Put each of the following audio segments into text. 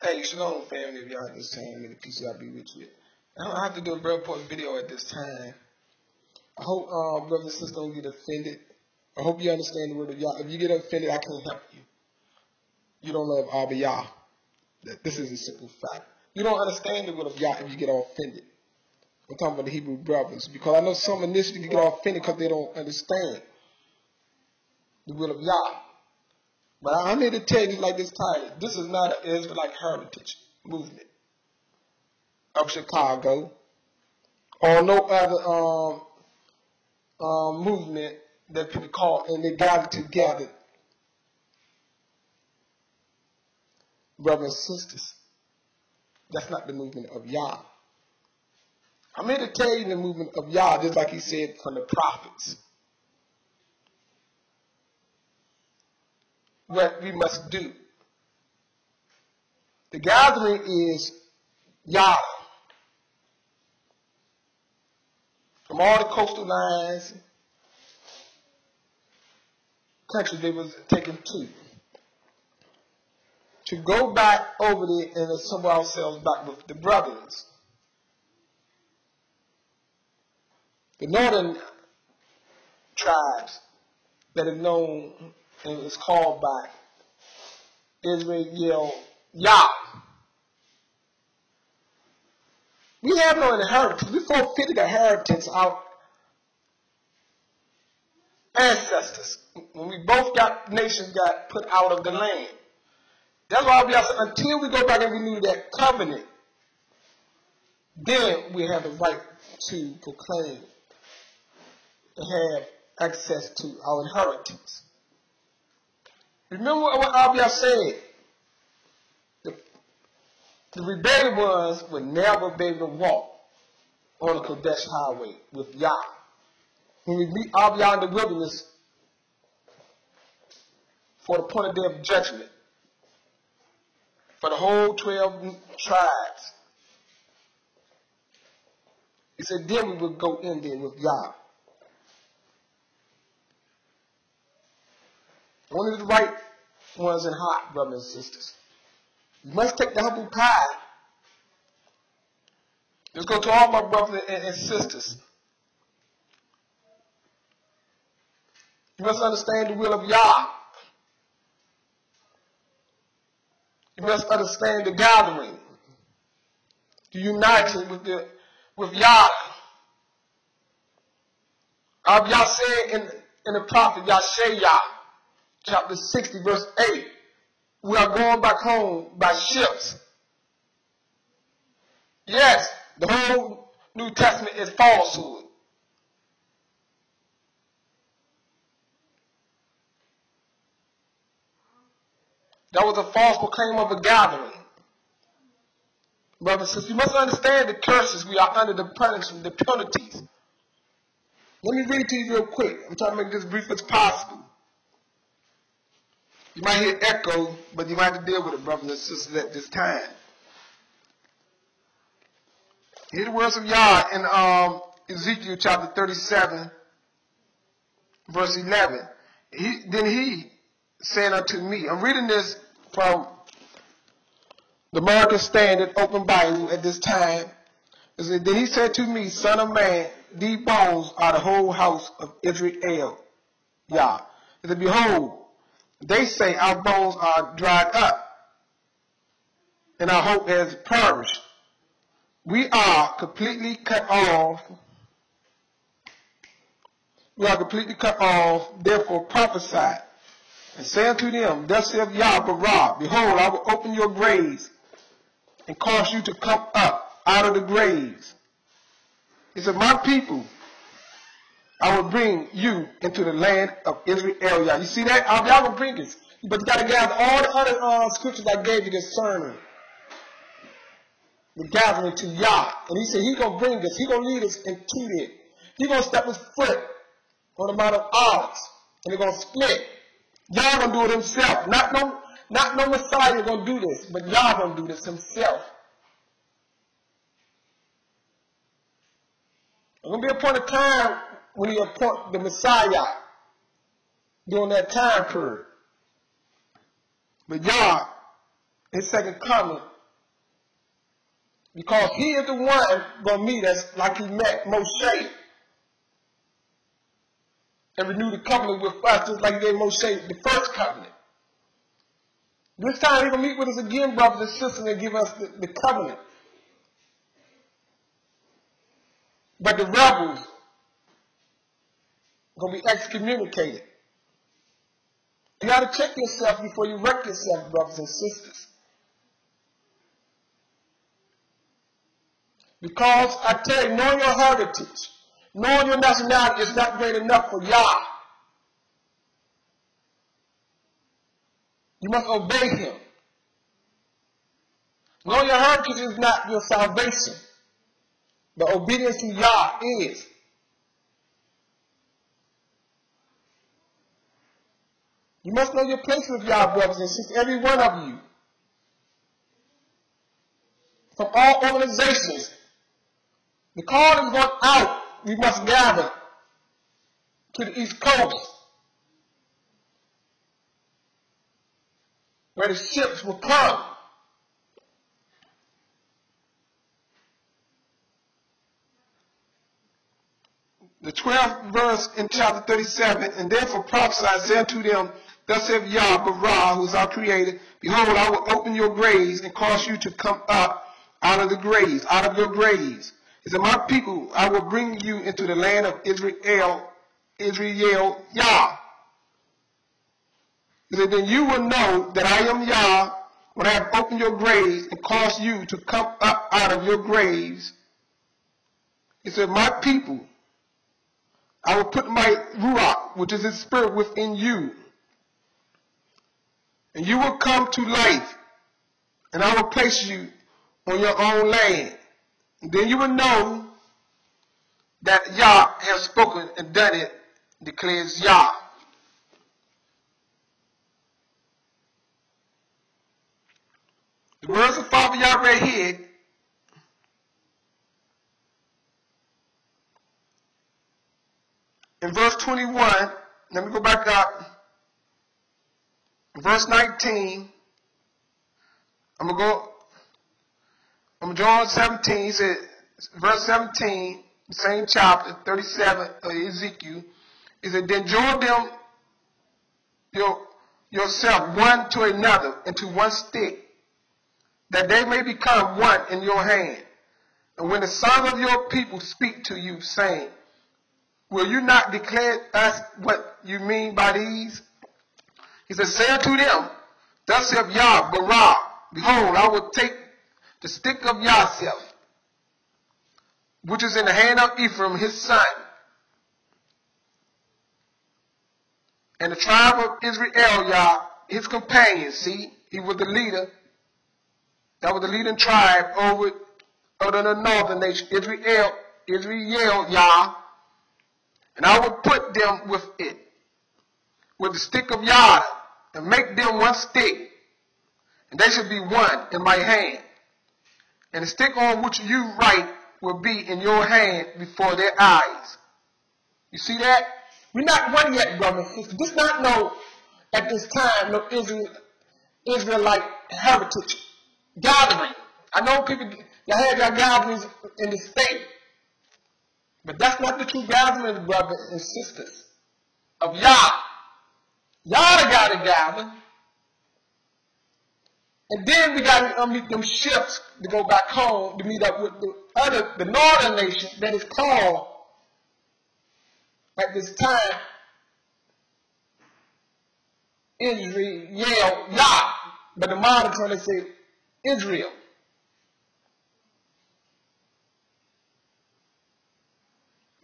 Hey, shalom family, if y'all just saying me the peace I'll be with you. I don't have to do a very important video at this time. I hope brothers and sisters don't get offended. I hope you understand the word of Yah. If you get offended, I can't help you. You don't love YAHDAH. This is a simple fact. You don't understand the word of Yah if you get all offended. I'm talking about the Hebrew brothers, because I know some initially get all offended because they don't understand the will of Yah. But I'm here to tell you like this title. This is not an Israelite heritage movement of Chicago or no other movement that people call and they gather together. Brothers and sisters, that's not the movement of Yah. I'm here to tell you the movement of Yah, just like he said from the prophets. What we must do. The gathering is YAHDAH. From all the coastal lines, countries they was taken to go back over there and assemble ourselves back with the brothers. The northern tribes that are known and is called by Israel Yah. We have no inheritance. We forfeited the inheritance of our ancestors. When we both nations got put out of the land. That's why we have to, until we go back and renew that covenant, then we have the right to proclaim and have access to our inheritance. Remember what YAHDAH said. The rebellious ones would never be able to walk on the Kadesh highway with Yah. When we meet YAHDAH in the wilderness for the point of day of judgment, for the whole 12 tribes, he said, then we would go in there with Yah. Only the right ones in heart, brothers and sisters. You must take the humble pie. Let's go to all my brothers and sisters. You must understand the will of Yah. You must understand the gathering, the uniting with Yah. Yah said in the prophet Yeshayah, chapter 60, verse 8, we are going back home by ships. Yes, the whole New Testament is falsehood. That was a false proclaim of a gathering. Brothers and sisters, you must understand the curses we are under, the punishment, the penalties. Let me read it to you real quick. I'm trying to make this brief as possible. You might hear echo, but you might have to deal with it, brothers and sisters, at this time. Hear the words of Yah in Ezekiel chapter 37, verse 11. Then he said unto me, I'm reading this from the American Standard Open Bible at this time. Then he said to me, Son of man, these bones are the whole house of Israel. Yah. He said, behold, they say our bones are dried up, and our hope has perished. We are completely cut off. Therefore prophesy, and say unto them, thus saith Yahweh, behold, I will open your graves, and cause you to come up out of the graves. He said, my people, I will bring you into the land of Israel. You see that? Y'all will bring us. But you got to gather all the other scriptures I gave you concerning the gathering to Yah. And he said he's going to bring us. He's going to lead us into it. He's going to step his foot on the Mount of Olives. And they're going to split. Yah going to do it himself. Not no Messiah going to do this. But Yah going to do this himself. There's going to be a point of time when he appoint the Messiah during that time period. But Yah, his second coming, Because he is the one going to meet us like he met Moshe and renew the covenant with us just like he gave Moshe the first covenant. This time he's going to meet with us again, brothers and sisters, and give us the covenant. But the rebels are going to be excommunicated. You got to check yourself before you wreck yourself, brothers and sisters. Because I tell you, knowing your heritage, knowing your nationality is not great enough for Yah. You must obey him. Knowing your heritage is not your salvation. But obedience to Yah is. You must know your place with Yah, brothers and sisters, every one of you. From all organizations. The call is going out. We must gather to the East Coast, where the ships will come. The 12th verse in chapter 37, and therefore prophesy, say unto them, thus saith YAHDAH, who is our creator, behold, I will open your graves and cause you to come up out of the graves, out of your graves. He said, my people, I will bring you into the land of Israel, Yah. He said, then you will know that I am Yah when I have opened your graves and caused you to come up out of your graves. He said, my people, I will put my Ruach, which is his spirit, within you. And you will come to life. And I will place you on your own land. And then you will know that Yah has spoken and done it, declares Yah. The words of Father Yah right here in verse 21, let me go back up. Verse 19, I'm going to John 17, he said, verse 17, same chapter, 37 of Ezekiel, he said, then join them yourself one to another into one stick, that they may become one in your hand. And when the sons of your people speak to you, saying, will you not declare us what you mean by these? He said, say unto them, thus saith YAHDAH, behold, I will take the stick of Yahself, which is in the hand of Ephraim, his son, and the tribe of Israel, Yah, his companion. See, he was the leader. That was the leading tribe over the northern nation, Israel, Yah. And I will put them with it, with the stick of YAHDAH, and make them one stick, and they shall be one in my hand. And the stick on which you write will be in your hand before their eyes. You see that? We're not one yet, brothers and sisters. This not no, at this time, no Israelite heritage gathering. I know people, y'all have your gatherings in the state. But that's not the true gathering, brothers and sisters, of Yah. Yah got to gather. And then we got to meet them ships to go back home to meet up with the northern nation that is called at this time Israel, Yah. But the modern term they say Israel.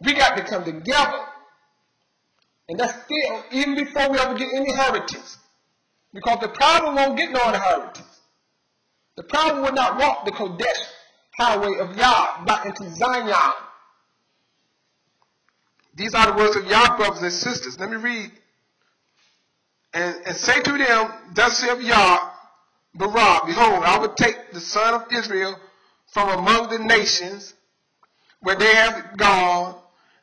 We got to come together. And that's still, even before we ever get any heritage. Because the problem won't get no inheritance. The problem will not walk the Kodesh highway of Yah back into Zion. These are the words of Yah, brothers and sisters. Let me read. And say to them, thus saith YAHDAH, behold, I will take the son of Israel from among the nations where they have gone,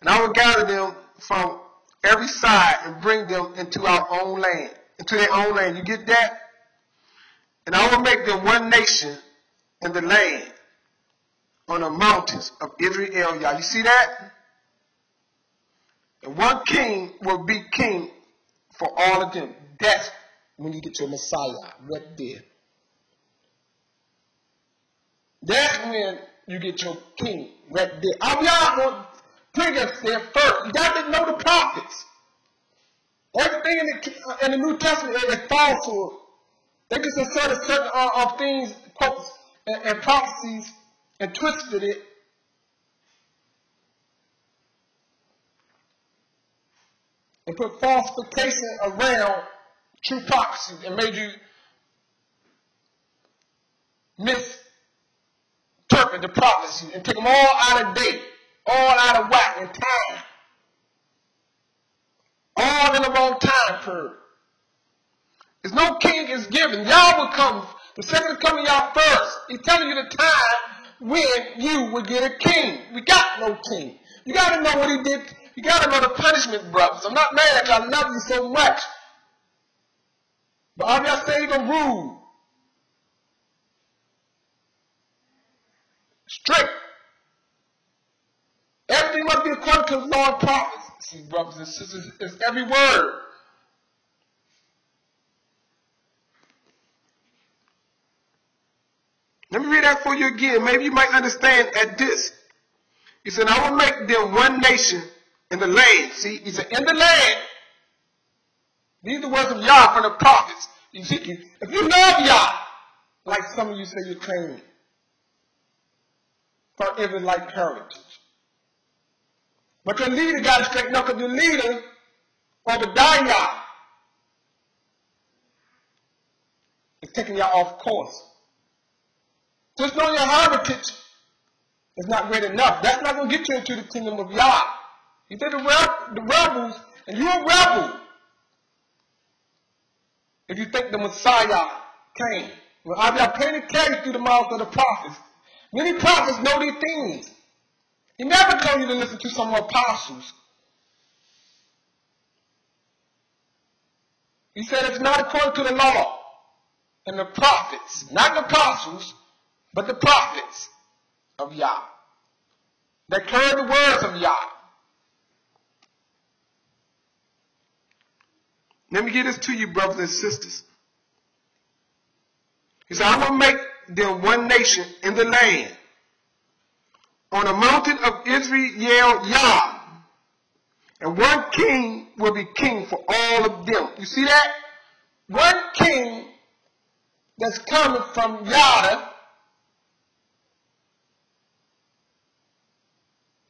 and I will gather them from every side and bring them into our own land, into their own land. You get that? And I will make them one nation in the land. on the mountains of Israel. You see that? And one king will be king for all of them. That's when you get your Messiah right there. That's when you get your king right there. I'm not going to bring us there first. You got to know the prophets. Everything in the New Testament is falsehood. They just inserted certain of things, quotes, and prophecies and twisted it. And put falsification around true prophecies and made you misinterpret the prophecy and take them all out of date, all out of whack and time. All in the wrong time period. There's no king is given. Y'all will come. The second is coming y'all first. He's telling you the time when you will get a king. We got no king. You got to know what he did. You got to know the punishment, brothers. I'm not mad at you. I love you so much. But all y'all say he's going to rule. Strict. Everything must be according to the law and prophets. See, brothers and sisters, it's every word. Let me read that for you again. Maybe you might understand at this. He said, I will make them one nation in the land. See, he said, in the land. These are the words of Yah from the prophets. Ezekiel, if you love Yah, like some of you say you're claiming, for Israelite heritage. But your leader got to straighten up, because your leader, or the Yah, is taking y'all off course. Just knowing your heritage is not great enough. That's not going to get you into the kingdom of Yah. He said the rebels, and you're a rebel if you think the Messiah came. Well, I've been painted carried through the mouths of the prophets. Many prophets know these things. He never told you to listen to some apostles. He said it's not according to the law and the prophets, not the apostles, but the prophets of Yah. That carry the words of Yah. Let me give this to you, brothers and sisters. He said, I will make them one nation in the land, on the mountain of Israel, Yah. And one king will be king for all of them. You see that? One king that's coming from YAHDAH,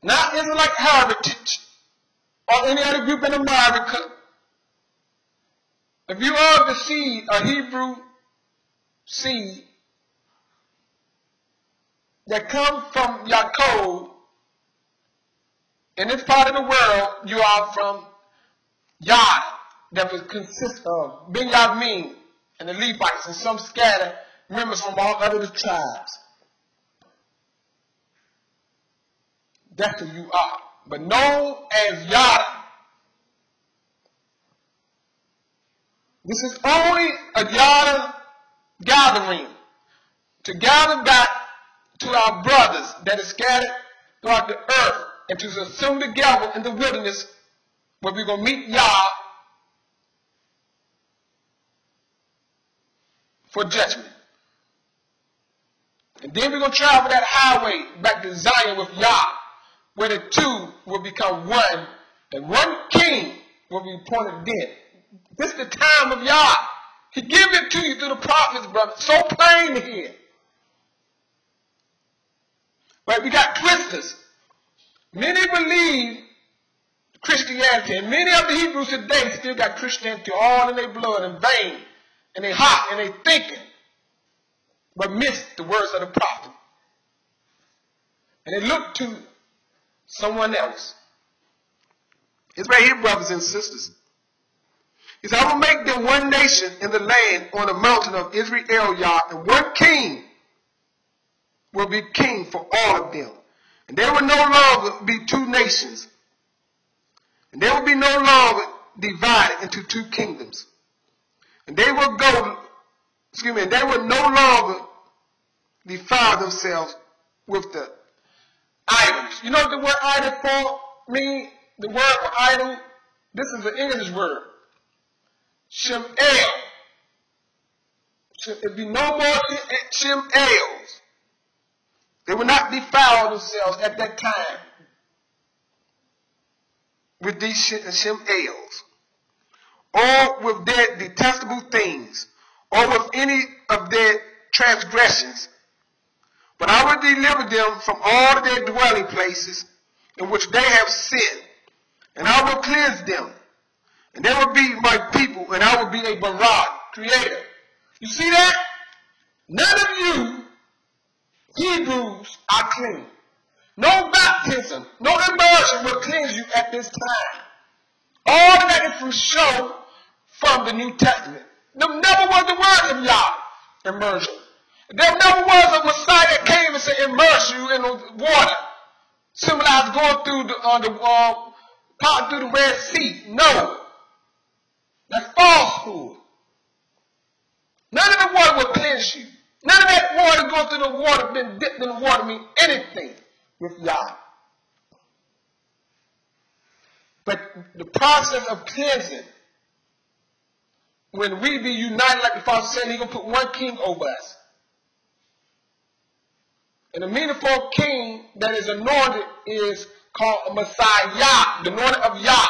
not Israelite heritage or any other group in America. If you are the seed, a Hebrew seed that comes from Yaakov, in this part of the world, you are from YAHDAH, that would consist of Benjamin and the Levites and some scattered members from all other tribes. That's who you are, but known as YAHDAH. This is only a YAHDAH gathering to gather back to our brothers that are scattered throughout the earth and to assemble together in the wilderness where we're going to meet Yah for judgment. And then we're going to travel that highway back to Zion with Yah, where the two will become one, and one king will be appointed then. This is the time of Yah. He gave it to you through the prophets, brother. So plain here. But we got twisters. Many believe Christianity, and many of the Hebrews today still got Christianity all in their blood and vein, and they hot and they thinking, but miss the words of the prophet. And they look to someone else. It's right here, brothers and sisters. He said, I will make them one nation in the land on the mountain of Israel, Yah, and one king will be king for all of them. And there will no longer be two nations. And they will be no longer divided into two kingdoms. And they will they will no longer defile themselves with the idols. You know what the word idol for mean? The word for idol, this is an English word. Shem'el. It be no more Shem'els. They would not defile themselves at that time with these Shem'els, or with their detestable things, or with any of their transgressions. But I will deliver them from all their dwelling places in which they have sinned, and I will cleanse them, and they will be my people, and I will be a Barak, creator. You see that? None of you Hebrews are clean. No baptism, no immersion will cleanse you at this time. All of that is from show from the New Testament. There never was the word of Yah, immersion. There never was a Messiah that came and said, immerse you in the water. Symbolized going through part through the Red Sea. No. That's falsehood. None of the water will cleanse you. None of that water going through the water, been dipped in the water, mean anything with Yah. But the process of cleansing, when we be united, like the Father said, He's going to put one king over us. And the meaningful king that is anointed is called a Messiah, Yah, the anointed of Yah.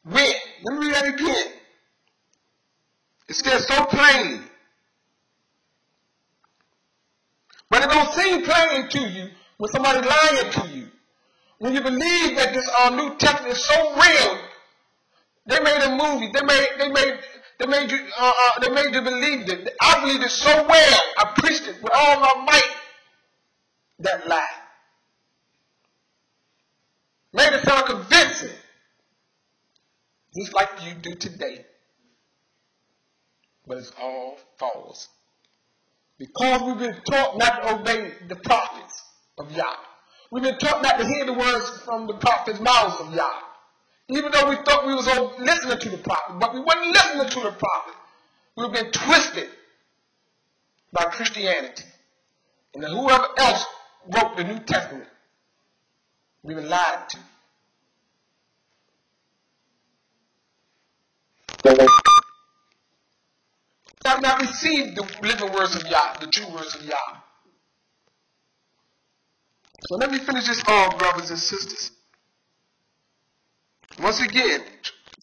When? Let me read that again. It says so plainly. But it don't seem plain to you when somebody lying to you. When you believe that this New Testament is so real, they made a movie. They made you believe it. I believe it so well. I preached it with all my might. That lie made it sound convincing, just like you do today. But it's all false. Because we've been taught not to obey the prophets of Yah. We've been taught not to hear the words from the prophets' mouths of Yah. Even though we thought we was listening to the prophet, but we weren't listening to the prophet. We've been twisted by Christianity. And then whoever else wrote the New Testament, we've been lied to. Have not received the living words of Yah, the true words of Yah. So let me finish this off, brothers and sisters. Once again,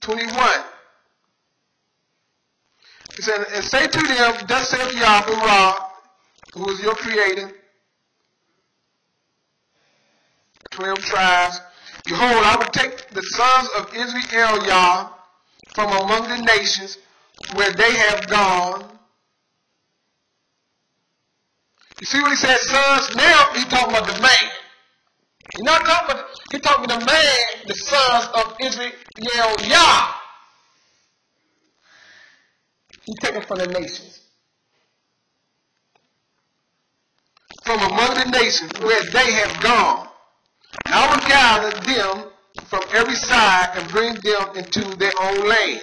21. He said, and say to them, thus saith Yahweh, who is your creator, 12 tribes, behold, I will take the sons of Israel, Yah, from among the nations where they have gone. You see what he says, sons? Now he's talking about the man. He's not talking about, he's talking about the man, the sons of Israel, Yah. He's taken from the nations. From among the nations where they have gone. And I will gather them from every side and bring them into their own land.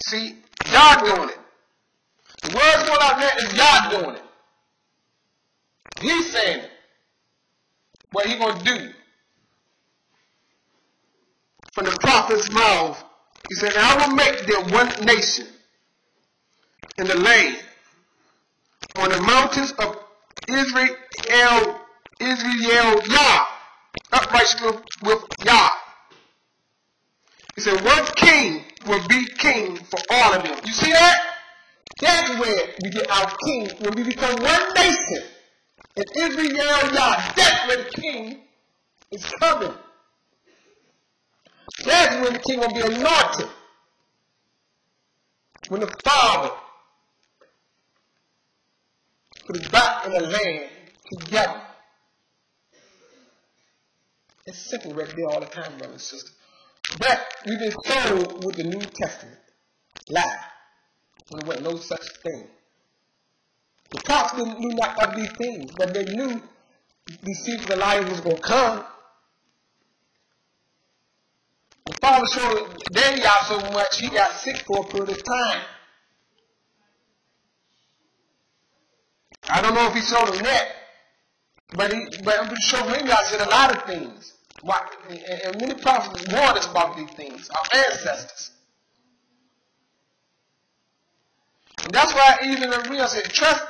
See, Yah doing it. The words going out there is Yah doing it. He's saying it. What he going to do. From the prophet's mouth, he said, I will make them one nation in the land, on the mountains of Israel, Yah, upright with Yah. He said, one king will be king for all of them. You see that? That's where we get our king, when we become one nation. And Israel, Yah, that's where the king is coming. That's when the king will be anointed. When the Father put his back in the land together. It's simple right there all the time, brothers and sisters. But we've been told with the New Testament. Lie. There wasn't no such thing. The prophets knew not of these things, but they knew these secret liars was going to come. The Father showed Daniel so much, he got sick for a period of time. I don't know if he showed him that, But I'm pretty sure maybe I said a lot of things. And many prophets warned us about these things, our ancestors. And that's why even in real said, trust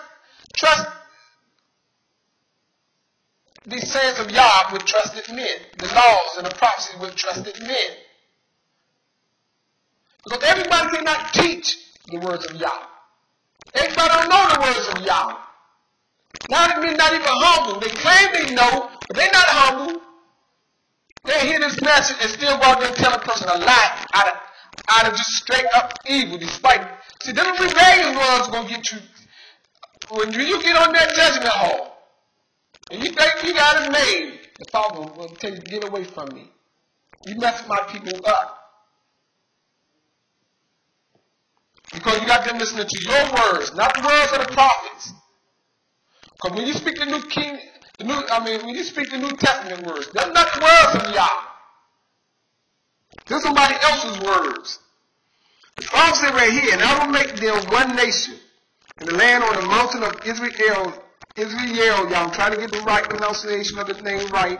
these sayings of Yah with trusted men, the laws and the prophecies with trusted men. Because everybody cannot teach the words of Yah. Everybody don't know the words of Yah. Not even humble. They claim they know, but they're not humble. They hear this message and still go out there and tell a person a lie out of just straight up evil. Despite, see, them rebellious ones are going to get you, when you get on that judgment hall, and you think you got it made, the Father will tell you, get away from me. You mess my people up. Because you got them listening to your words, not the words of the prophets. Because when you speak the when you speak the New Testament words, that's not the words of Yah. They're somebody else's words. The Father said right here, and I will make them one nation in the land on the mountain of Israel, y'all. I'm trying to get the right pronunciation of the name right.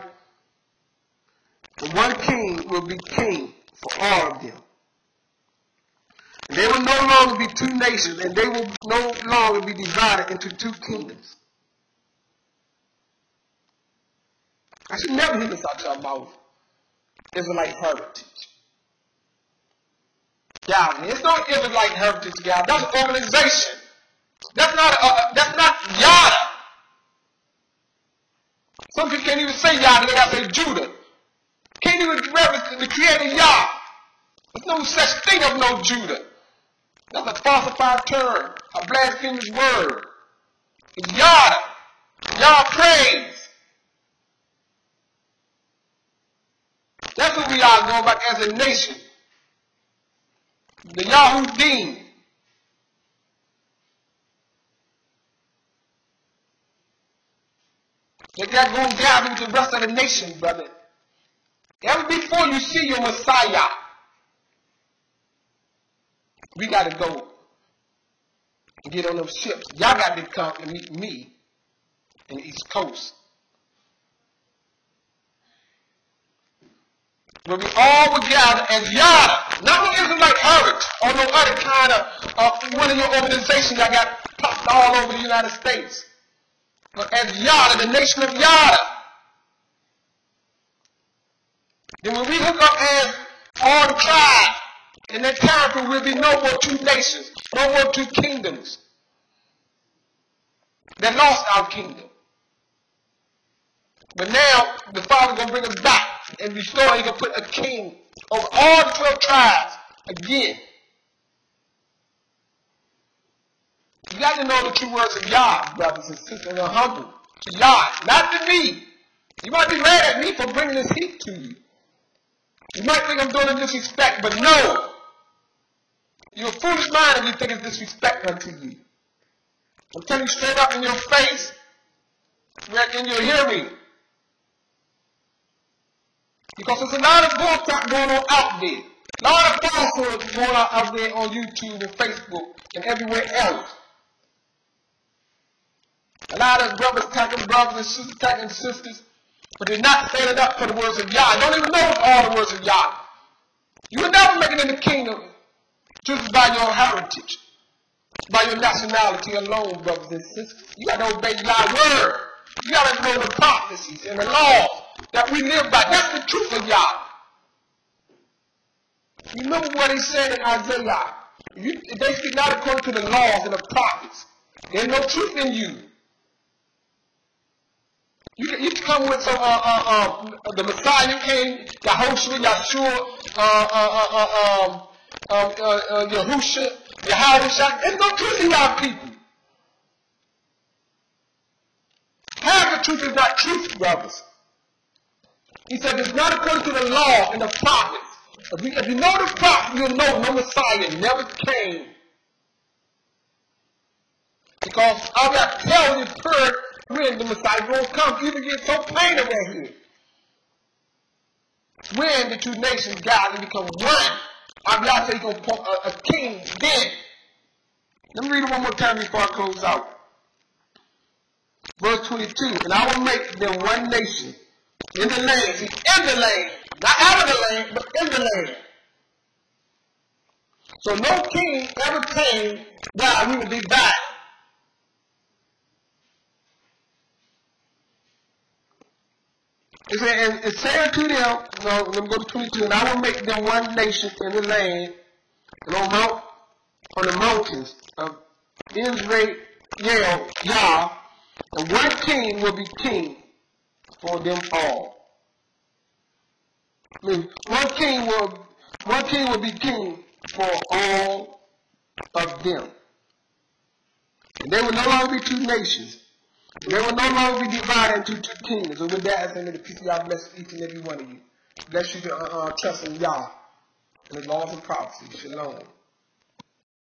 The one king will be king for all of them. And they will no longer be two nations, and they will no longer be divided into two kingdoms. I should never hear this out your mouth. Israelite heritage. Yeah, it's not Israelite heritage, guys. That's an organization. That's not YAHDAH. Some people can't even say YAHDAH, they gotta say Judah. Can't even reference the creator Yah. There's no such thing of no Judah. That's a falsified term, a blasphemous word. It's YAHDAH. Yah praise. That's what we are going back as a nation. The Yahudim. They got going down into the rest of the nation, brother. Ever before you see your Messiah, we got to go and get on those ships. Y'all got to come and meet me in the East Coast. Where we all would gather as YAHDAH, not an Israelite heritage or no other kind of one of your organizations that got popped all over the United States. But as YAHDAH, the nation of YAHDAH. Then when we hook up as all the tribes in that territory, will be no more two nations, no more two kingdoms. They lost our kingdom. But now the Father's going to bring us back and restore. He's going to put a king over all the 12 tribes again. You got to know the true words of Yah, brothers and sisters, and are humble to Yah, not to me. You might be mad at me for bringing this heat to you. You might think I'm doing a disrespect, but no. You're a foolish mind if you think it's disrespect unto you. I'm telling you straight up in your face, and you'll hear me. Because there's a lot of bullcrap going on out there. A lot of falsehoods going on out there on YouTube and Facebook and everywhere else. A lot of brothers attacking brothers and sisters attacking sisters, but they're not standing up for the words of Yah. Don't even know all the words of Yah. You will never make it in the kingdom just by your heritage, by your nationality alone, brothers and sisters. You got to obey Yah's word. You got to know the prophecies and the laws that we live by. That's the truth of Yah. Remember what he said in Isaiah. If they speak not according to the laws and the prophets, there's no truth in you. You come with some, the Messiah came, Yahushua, Yahusha, YAHDAH. There's no truth in y'all people. Half the truth is not truth, brothers. He said it's not according to the law and the prophets. If you know the prophet, you'll know no Messiah never came. Because all that tell you heard when the Messiah will come. You get so plain around here. When the two nations gather and become one, Allah said he's going to put a king then. Let me read it one more time before I close out. Verse 22, and I will make them one nation in the land. See, in the land. Not out of the land, but in the land. So no king ever came while he would be divided. It said, and say unto them, no, let me go to 22, and I will make them one nation in the land, and on the mountains of Israel, Yah, and one king will be king for them all. I mean, one king will be king for all of them. And they will no longer be two nations. They will no longer be divided into two kingdoms. And with that, I say, may the peace of Yah bless each and every one of you. Bless you to trust in Yah and the laws and prophecy. Shalom.